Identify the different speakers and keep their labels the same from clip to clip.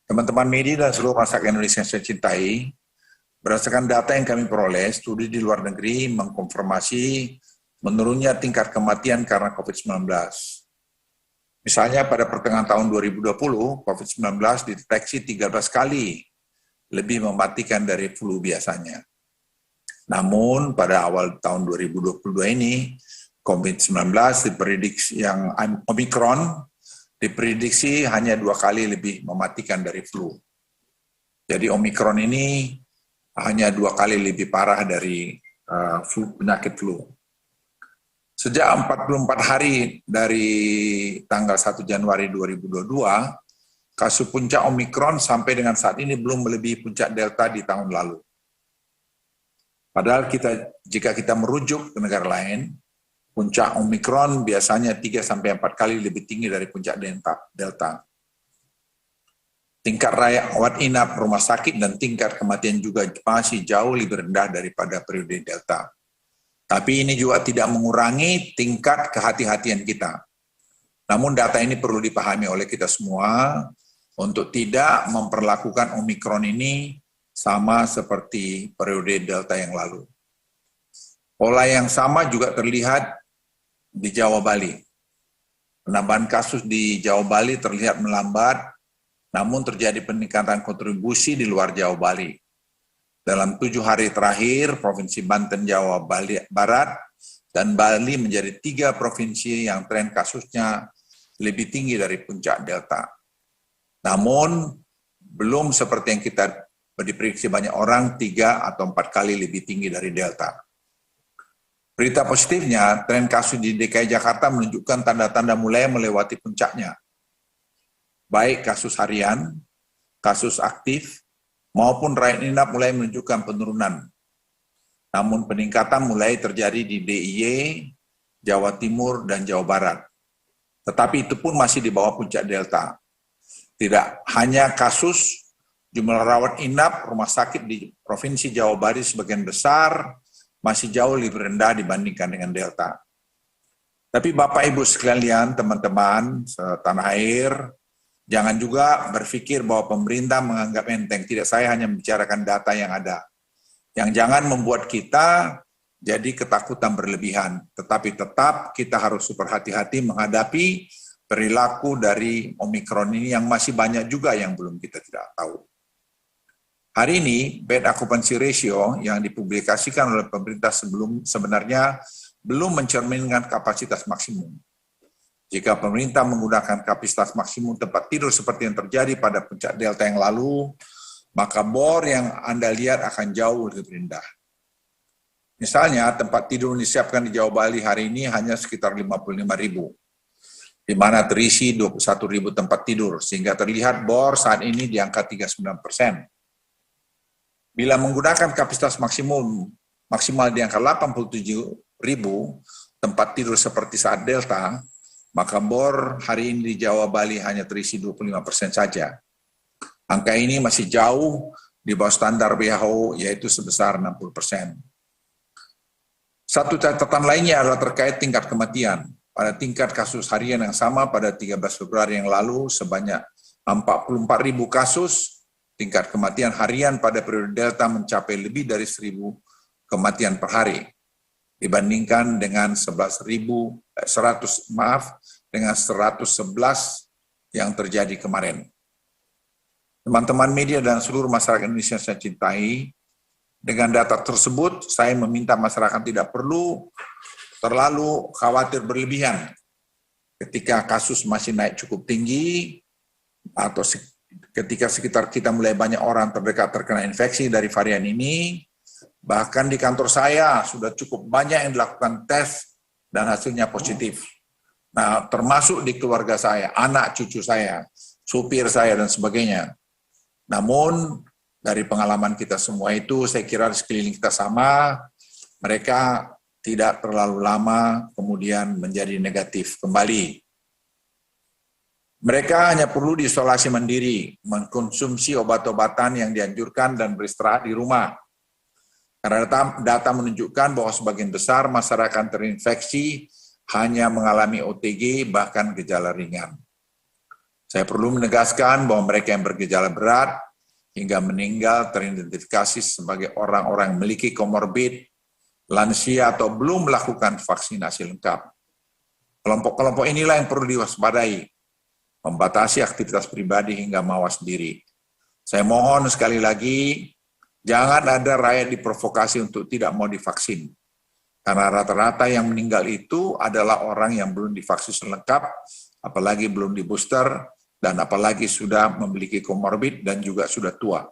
Speaker 1: Teman-teman media dan seluruh masyarakat Indonesia yang saya cintai, berdasarkan data yang kami peroleh, studi di luar negeri mengkonfirmasi menurunnya tingkat kematian karena COVID-19. Misalnya pada pertengahan tahun 2020, COVID-19 dideteksi 13 kali lebih mematikan dari flu biasanya. Namun pada awal tahun 2022 ini, COVID-19 diprediksi yang Omicron diprediksi hanya 2 kali lebih mematikan dari flu. Jadi Omicron ini hanya 2 kali lebih parah dari penyakit flu. Sejak 44 hari dari tanggal 1 Januari 2022, kasus puncak Omicron sampai dengan saat ini belum melebihi puncak Delta di tahun lalu. Padahal jika kita merujuk ke negara lain, puncak Omicron biasanya 3-4 kali lebih tinggi dari puncak Delta. Tingkat rawat inap rumah sakit dan tingkat kematian juga masih jauh lebih rendah daripada periode Delta. Tapi ini juga tidak mengurangi tingkat kehati-hatian kita. Namun data ini perlu dipahami oleh kita semua untuk tidak memperlakukan Omicron ini sama seperti periode Delta yang lalu. Pola yang sama juga terlihat di Jawa Bali. Penambahan kasus di Jawa Bali terlihat melambat, namun terjadi peningkatan kontribusi di luar Jawa Bali. Dalam 7 hari terakhir, Provinsi Banten, Jawa Barat, dan Bali menjadi 3 provinsi yang tren kasusnya lebih tinggi dari puncak Delta. Namun, belum seperti yang kita diprediksi banyak orang 3 atau 4 kali lebih tinggi dari Delta. Berita positifnya, tren kasus di DKI Jakarta menunjukkan tanda-tanda mulai melewati puncaknya. Baik kasus harian, kasus aktif, maupun rawat inap mulai menunjukkan penurunan. Namun peningkatan mulai terjadi di DIY, Jawa Timur, dan Jawa Barat. Tetapi itu pun masih di bawah puncak Delta. Tidak hanya kasus, jumlah rawat inap rumah sakit di Provinsi Jawa Barat sebagian besar masih jauh lebih rendah dibandingkan dengan Delta. Tapi Bapak Ibu sekalian, teman-teman setanah air, jangan juga berpikir bahwa pemerintah menganggap enteng. Tidak, saya hanya membicarakan data yang ada. Yang jangan membuat kita jadi ketakutan berlebihan. Tetapi tetap kita harus super hati-hati menghadapi perilaku dari Omicron ini yang masih banyak juga yang belum kita tidak tahu. Hari ini, bed occupancy ratio yang dipublikasikan oleh pemerintah sebenarnya belum mencerminkan kapasitas maksimum. Jika pemerintah menggunakan kapasitas maksimum tempat tidur seperti yang terjadi pada puncak Delta yang lalu, maka bor yang Anda lihat akan jauh lebih rendah. Misalnya, tempat tidur yang disiapkan di Jawa Bali hari ini hanya sekitar 55.000, di mana terisi 21.000 tempat tidur, sehingga terlihat bor saat ini di angka 39%. Bila menggunakan kapasitas maksimal di angka 87.000 tempat tidur seperti saat Delta, maka bor hari ini di Jawa Bali hanya terisi 25% saja. Angka ini masih jauh di bawah standar WHO, yaitu sebesar 60%. Satu catatan lainnya adalah terkait tingkat kematian. Pada tingkat kasus harian yang sama pada 13 Februari yang lalu, sebanyak 44.000 kasus, tingkat kematian harian pada periode Delta mencapai lebih dari 1.000 kematian per hari, dibandingkan dengan 111 yang terjadi kemarin. Teman-teman media dan seluruh masyarakat Indonesia yang saya cintai, dengan data tersebut saya meminta masyarakat tidak perlu terlalu khawatir berlebihan ketika kasus masih naik cukup tinggi atau ketika sekitar kita mulai banyak orang terdekat terkena infeksi dari varian ini. Bahkan di kantor saya sudah cukup banyak yang dilakukan tes dan hasilnya positif. Nah, termasuk di keluarga saya, anak cucu saya, supir saya, dan sebagainya. Namun, dari pengalaman kita semua itu, saya kira di sekeliling kita sama, mereka tidak terlalu lama kemudian menjadi negatif kembali. Mereka hanya perlu diisolasi mandiri, mengkonsumsi obat-obatan yang dianjurkan dan beristirahat di rumah. Karena data menunjukkan bahwa sebagian besar masyarakat terinfeksi hanya mengalami OTG bahkan gejala ringan. Saya perlu menegaskan bahwa mereka yang bergejala berat hingga meninggal teridentifikasi sebagai orang-orang yang memiliki komorbid, lansia atau belum melakukan vaksinasi lengkap. Kelompok-kelompok inilah yang perlu diwaspadai, membatasi aktivitas pribadi hingga mawas diri. Saya mohon sekali lagi, jangan ada rakyat diprovokasi untuk tidak mau divaksin. Karena rata-rata yang meninggal itu adalah orang yang belum divaksin lengkap, apalagi belum di booster, dan apalagi sudah memiliki komorbid dan juga sudah tua.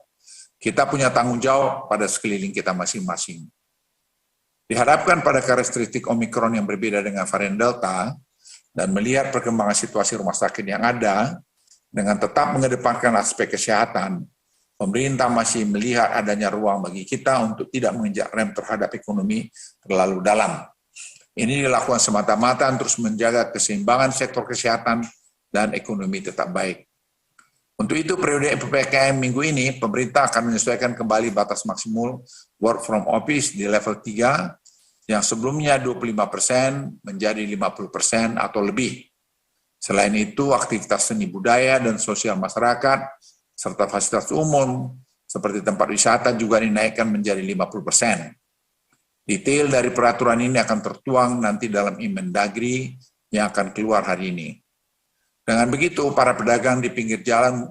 Speaker 1: Kita punya tanggung jawab pada sekeliling kita masing-masing. Diharapkan pada karakteristik Omikron yang berbeda dengan varian Delta, dan melihat perkembangan situasi rumah sakit yang ada, dengan tetap mengedepankan aspek kesehatan, pemerintah masih melihat adanya ruang bagi kita untuk tidak menginjak rem terhadap ekonomi terlalu dalam. Ini dilakukan semata-mata terus menjaga keseimbangan sektor kesehatan dan ekonomi tetap baik. Untuk itu, periode PPKM minggu ini, pemerintah akan menyesuaikan kembali batas maksimum work from office di level 3, yang sebelumnya 25% menjadi 50% atau lebih. Selain itu, aktivitas seni budaya dan sosial masyarakat, serta fasilitas umum, seperti tempat wisata juga dinaikkan menjadi 50%. Detail dari peraturan ini akan tertuang nanti dalam Inmendagri yang akan keluar hari ini. Dengan begitu, para pedagang di pinggir jalan,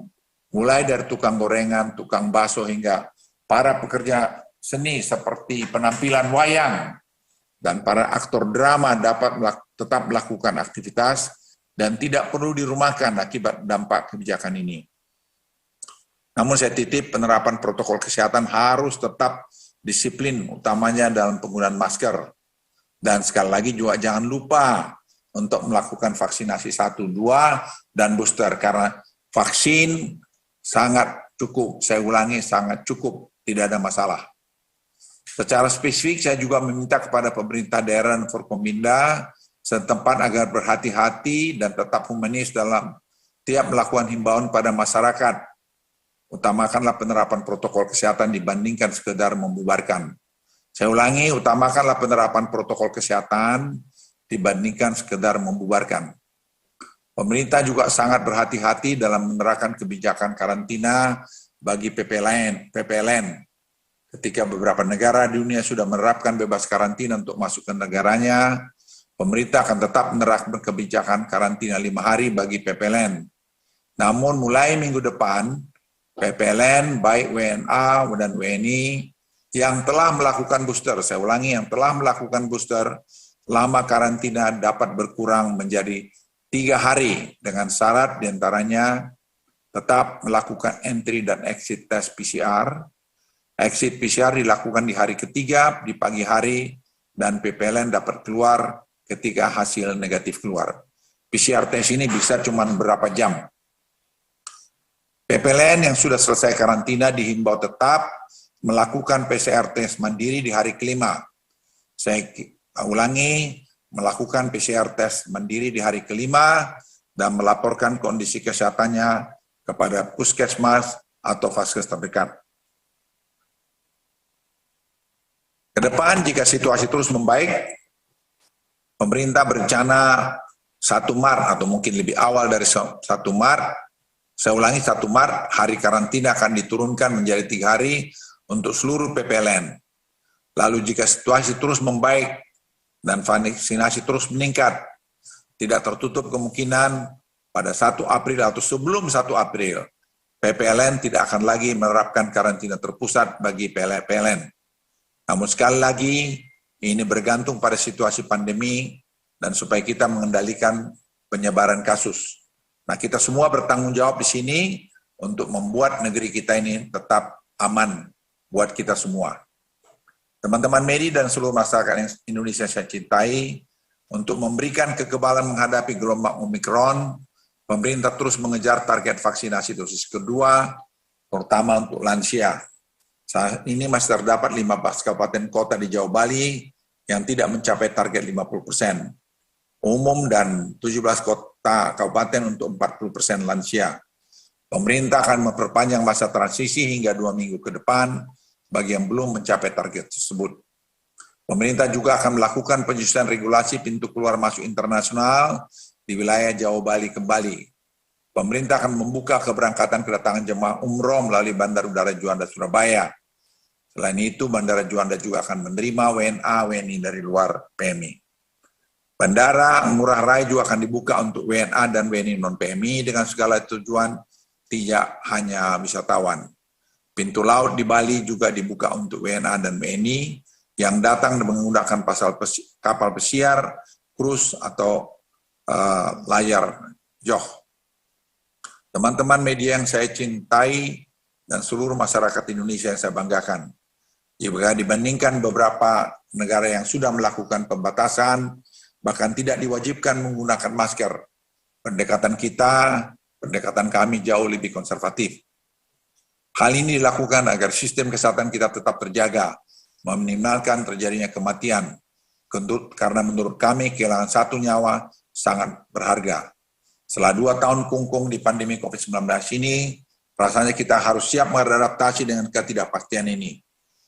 Speaker 1: mulai dari tukang gorengan, tukang bakso, hingga para pekerja seni seperti penampilan wayang, dan para aktor drama dapat tetap melakukan aktivitas dan tidak perlu dirumahkan akibat dampak kebijakan ini. Namun saya titip penerapan protokol kesehatan harus tetap disiplin, utamanya dalam penggunaan masker. Dan sekali lagi juga jangan lupa untuk melakukan vaksinasi 1, 2, dan booster, karena vaksin sangat cukup, saya ulangi sangat cukup, tidak ada masalah. Secara spesifik, saya juga meminta kepada pemerintah daerah dan Forkominda setempat agar berhati-hati dan tetap humanis dalam tiap melakukan himbauan pada masyarakat. Utamakanlah penerapan protokol kesehatan dibandingkan sekedar membubarkan. Saya ulangi, utamakanlah penerapan protokol kesehatan dibandingkan sekedar membubarkan. Pemerintah juga sangat berhati-hati dalam menerapkan kebijakan karantina bagi PPLN. Ketika beberapa negara di dunia sudah menerapkan bebas karantina untuk masuk ke negaranya, pemerintah akan tetap menerapkan kebijakan karantina 5 hari bagi PPLN. Namun mulai minggu depan, PPLN, baik WNA dan WNI, yang telah melakukan booster, saya ulangi, yang telah melakukan booster, lama karantina dapat berkurang menjadi 3 hari dengan syarat diantaranya tetap melakukan entry dan exit tes PCR. Exit PCR dilakukan di hari ketiga, di pagi hari, dan PPLN dapat keluar ketika hasil negatif keluar. PCR tes ini bisa cuma berapa jam. PPLN yang sudah selesai karantina dihimbau tetap melakukan PCR tes mandiri di hari kelima. Saya ulangi, melakukan PCR tes mandiri di hari kelima dan melaporkan kondisi kesehatannya kepada puskesmas atau vaskes terdekat. Kedepan, jika situasi terus membaik, pemerintah berencana 1 Maret atau mungkin lebih awal dari 1 Maret, saya ulangi 1 Maret, hari karantina akan diturunkan menjadi 3 hari untuk seluruh PPLN. Lalu jika situasi terus membaik dan vaksinasi terus meningkat, tidak tertutup kemungkinan pada 1 April atau sebelum 1 April, PPLN tidak akan lagi menerapkan karantina terpusat bagi PLN. Namun sekali lagi, ini bergantung pada situasi pandemi dan supaya kita mengendalikan penyebaran kasus. Nah, kita semua bertanggung jawab di sini untuk membuat negeri kita ini tetap aman buat kita semua. Teman-teman media dan seluruh masyarakat Indonesia saya cintai, untuk memberikan kekebalan menghadapi gelombang Omikron, pemerintah terus mengejar target vaksinasi dosis kedua, terutama untuk lansia. Saat ini masih terdapat 15 kabupaten kota di Jawa Bali yang tidak mencapai target 50%. Umum dan 17 kota kabupaten untuk 40% lansia. Pemerintah akan memperpanjang masa transisi hingga 2 minggu ke depan bagi yang belum mencapai target tersebut. Pemerintah juga akan melakukan penyesuaian regulasi pintu keluar masuk internasional di wilayah Jawa Bali kembali. Pemerintah akan membuka keberangkatan kedatangan jemaah umroh melalui Bandar Udara Juanda Surabaya. Selain itu, Bandara Juanda juga akan menerima WNA/WNI dari luar PMI. Bandara Ngurah Rai juga akan dibuka untuk WNA dan WNI non-PMI dengan segala tujuan, tidak hanya wisatawan. Pintu laut di Bali juga dibuka untuk WNA dan WNI yang datang menggunakan kapal pesiar, krus atau layar joh. Teman-teman media yang saya cintai dan seluruh masyarakat Indonesia yang saya banggakan, jika dibandingkan beberapa negara yang sudah melakukan pembatasan, bahkan tidak diwajibkan menggunakan masker, pendekatan kami jauh lebih konservatif. Hal ini dilakukan agar sistem kesehatan kita tetap terjaga, meminimalkan terjadinya kematian, karena menurut kami kehilangan satu nyawa sangat berharga. Setelah 2 tahun kungkung di pandemi COVID-19 ini, rasanya kita harus siap beradaptasi dengan ketidakpastian ini.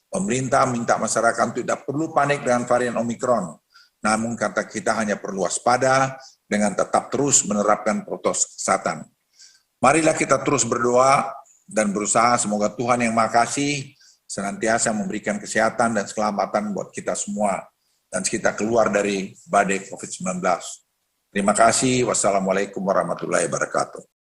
Speaker 1: Pemerintah minta masyarakat tidak perlu panik dengan varian Omikron, namun kata kita hanya perlu waspada dengan tetap terus menerapkan protokol kesehatan. Marilah kita terus berdoa dan berusaha semoga Tuhan yang Maha Kasih senantiasa memberikan kesehatan dan keselamatan buat kita semua dan kita keluar dari badai COVID-19. Terima kasih. Wassalamualaikum warahmatullahi wabarakatuh.